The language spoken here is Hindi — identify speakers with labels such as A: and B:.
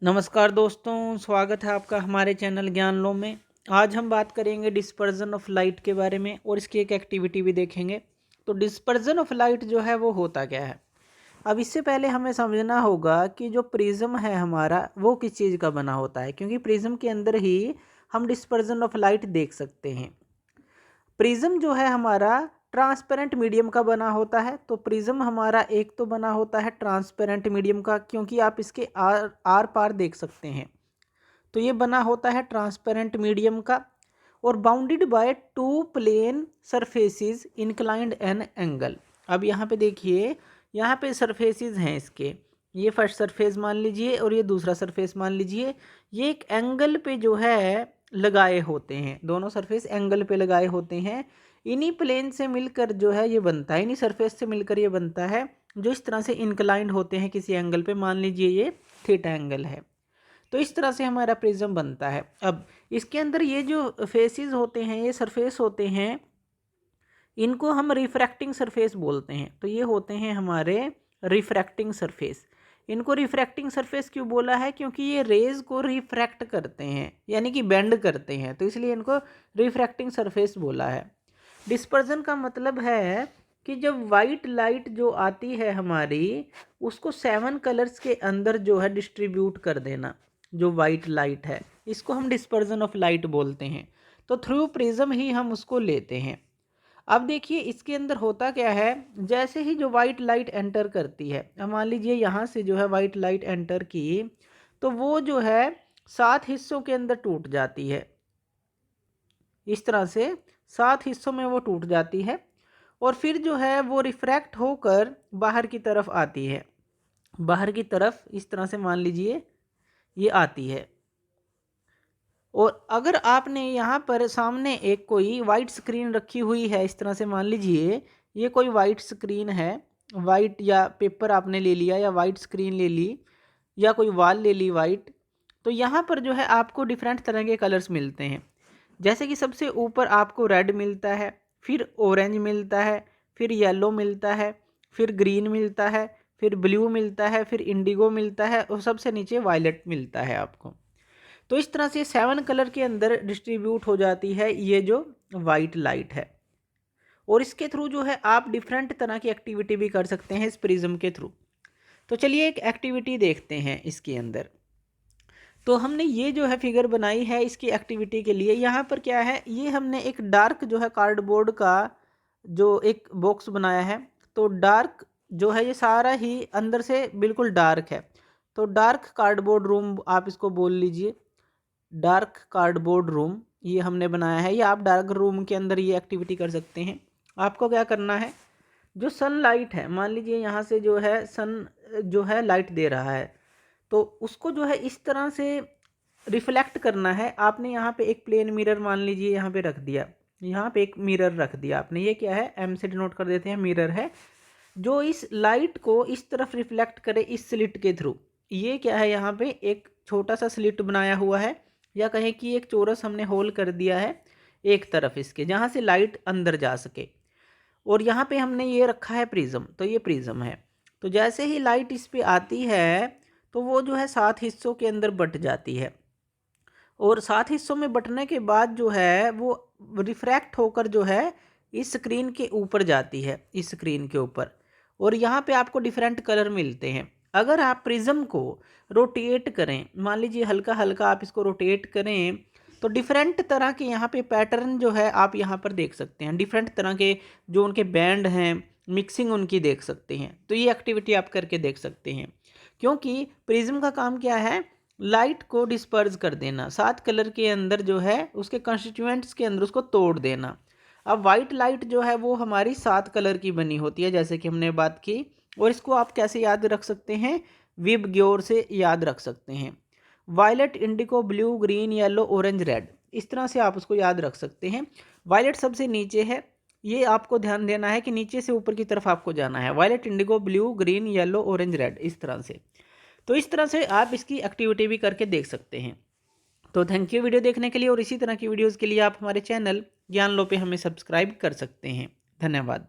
A: नमस्कार दोस्तों, स्वागत है आपका हमारे चैनल ज्ञान लो में। आज हम बात करेंगे डिस्पर्जन ऑफ लाइट के बारे में और इसकी एक एक्टिविटी भी देखेंगे। तो डिस्पर्जन ऑफ लाइट जो है वो होता क्या है। अब इससे पहले हमें समझना होगा कि जो प्रिज्म है हमारा वो किस चीज़ का बना होता है, क्योंकि प्रिज्म के अंदर ही हम डिस्पर्जन ऑफ लाइट देख सकते हैं। प्रिज्म जो है हमारा ट्रांसपेरेंट मीडियम का बना होता है। तो प्रिज्म हमारा एक तो बना होता है ट्रांसपेरेंट मीडियम का, क्योंकि आप इसके आर पार देख सकते हैं। तो ये बना होता है ट्रांसपेरेंट मीडियम का और bounded by two plane surfaces inclined an angle. अब यहाँ पे देखिए, यहाँ पे सरफेसेस हैं इसके। ये फर्स्ट सरफेस मान लीजिए और ये दूसरा सरफेस मान लीजिए। ये एक एंगल पे जो है लगाए होते हैं, दोनों सरफेस एंगल पे लगाए होते हैं। इन्हीं प्लेन से मिलकर जो है ये बनता है, इन्हीं सरफेस से मिलकर ये बनता है, जो इस तरह से इंक्लाइंड होते हैं किसी एंगल पे। मान लीजिए ये थीटा एंगल है, तो इस तरह से हमारा प्रिज्म बनता है। अब इसके अंदर ये जो फेसेस होते हैं, ये सरफेस होते हैं, इनको हम रिफ्रैक्टिंग सरफेस बोलते हैं। तो ये होते हैं हमारे रिफ्रैक्टिंग सरफेस। इनको रिफ्रैक्टिंग सरफेस क्यों बोला है, क्योंकि ये रेज को रिफ्रैक्ट करते हैं, यानी कि बेंड करते हैं, तो इसलिए इनको रिफ्रैक्टिंग सरफेस बोला है। डिस्पर्जन का मतलब है कि जब वाइट लाइट जो आती है हमारी, उसको 7 कलर्स के अंदर जो है डिस्ट्रीब्यूट कर देना। जो वाइट लाइट है इसको हम डिस्पर्जन ऑफ लाइट बोलते हैं। तो थ्रू प्रिज्म ही हम उसको लेते हैं। अब देखिए इसके अंदर होता क्या है, जैसे ही जो वाइट लाइट एंटर करती है, अब मान लीजिए यहाँ से जो है वाइट लाइट एंटर की, तो वो जो है 7 हिस्सों के अंदर टूट जाती है। इस तरह से 7 हिस्सों में वो टूट जाती है और फिर जो है वो रिफ्रैक्ट होकर बाहर की तरफ आती है। बाहर की तरफ इस तरह से मान लीजिए ये आती है। और अगर आपने यहाँ पर सामने एक कोई वाइट स्क्रीन रखी हुई है, इस तरह से मान लीजिए ये कोई वाइट स्क्रीन है, वाइट या पेपर आपने ले लिया या वाइट स्क्रीन ले ली या कोई वॉल ले ली वाइट, तो यहाँ पर जो है आपको डिफरेंट तरह के कलर्स मिलते हैं। जैसे कि सबसे ऊपर आपको रेड मिलता है, फिर ऑरेंज मिलता है, फिर येलो मिलता है, फिर ग्रीन मिलता है, फिर ब्लू मिलता है, फिर इंडिगो मिलता है और सबसे नीचे वायलेट मिलता है आपको। तो इस तरह से 7 कलर के अंदर डिस्ट्रीब्यूट हो जाती है ये जो वाइट लाइट है। और इसके थ्रू जो है आप डिफरेंट तरह की एक्टिविटी भी कर सकते हैं इस प्रिज्म के थ्रू। तो चलिए एक एक्टिविटी देखते हैं इसके अंदर। तो हमने ये जो है फिगर बनाई है इसकी एक्टिविटी के लिए। यहाँ पर क्या है, ये हमने एक डार्क जो है कार्डबोर्ड का जो एक बॉक्स बनाया है। तो डार्क जो है ये सारा ही अंदर से बिल्कुल डार्क है। तो डार्क कार्डबोर्ड रूम आप इसको बोल लीजिए, डार्क कार्डबोर्ड रूम ये हमने बनाया है। ये आप डार्क रूम के अंदर ये एक्टिविटी कर सकते हैं। आपको क्या करना है, जो सनलाइट है, मान लीजिए यहाँ से जो है सन जो है लाइट दे रहा है, तो उसको जो है इस तरह से रिफ्लेक्ट करना है। आपने यहाँ पे एक प्लेन मिरर मान लीजिए यहाँ पे रख दिया, यहाँ पे एक मिरर रख दिया आपने। ये क्या है, एम से डिनोट कर देते हैं, मिरर है जो इस लाइट को इस तरफ रिफ्लेक्ट करे इस स्लिट के थ्रू। ये क्या है, यहाँ पे एक छोटा सा स्लिट बनाया हुआ है, या कहें कि एक चौरस हमने होल कर दिया है एक तरफ इसके, जहाँ से लाइट अंदर जा सके। और यहाँ पे हमने ये रखा है प्रिज्म, तो ये प्रिज्म है। तो जैसे ही लाइट इस पे आती है तो वो जो है 7 हिस्सों के अंदर बट जाती है। और 7 हिस्सों में बटने के बाद जो है वो रिफ्रैक्ट होकर जो है इस स्क्रीन के ऊपर जाती है, इस स्क्रीन के ऊपर। और यहाँ पे आपको डिफरेंट कलर मिलते हैं। अगर आप प्रिज्म को रोटेट करें, मान लीजिए हल्का हल्का आप इसको रोटेट करें, तो डिफरेंट तरह के यहाँ पे पैटर्न जो है आप यहाँ पर देख सकते हैं। डिफरेंट तरह के जो उनके बैंड हैं, मिक्सिंग उनकी देख सकते हैं। तो ये एक्टिविटी आप करके देख सकते हैं, क्योंकि प्रिज्म का काम क्या है, लाइट को डिस्पर्स कर देना, 7 कलर के अंदर जो है उसके कंस्टिट्यूएंट्स के अंदर उसको तोड़ देना। अब वाइट लाइट जो है वो हमारी 7 कलर की बनी होती है, जैसे कि हमने बात की। और इसको आप कैसे याद रख सकते हैं, विब ग्योर से याद रख सकते हैं। Violet, indigo, blue, green, yellow, orange, red, इस तरह से आप उसको याद रख सकते हैं। वायलेट सबसे नीचे है, ये आपको ध्यान देना है कि नीचे से ऊपर की तरफ आपको जाना है। Violet, indigo, blue, green, yellow, orange, red, इस तरह से। तो इस तरह से आप इसकी एक्टिविटी भी करके देख सकते हैं। तो थैंक यू वीडियो देखने के लिए, और इसी तरह की वीडियोज़ के लिए आप हमारे चैनल ज्ञान लो पे हमें सब्सक्राइब कर सकते हैं। धन्यवाद।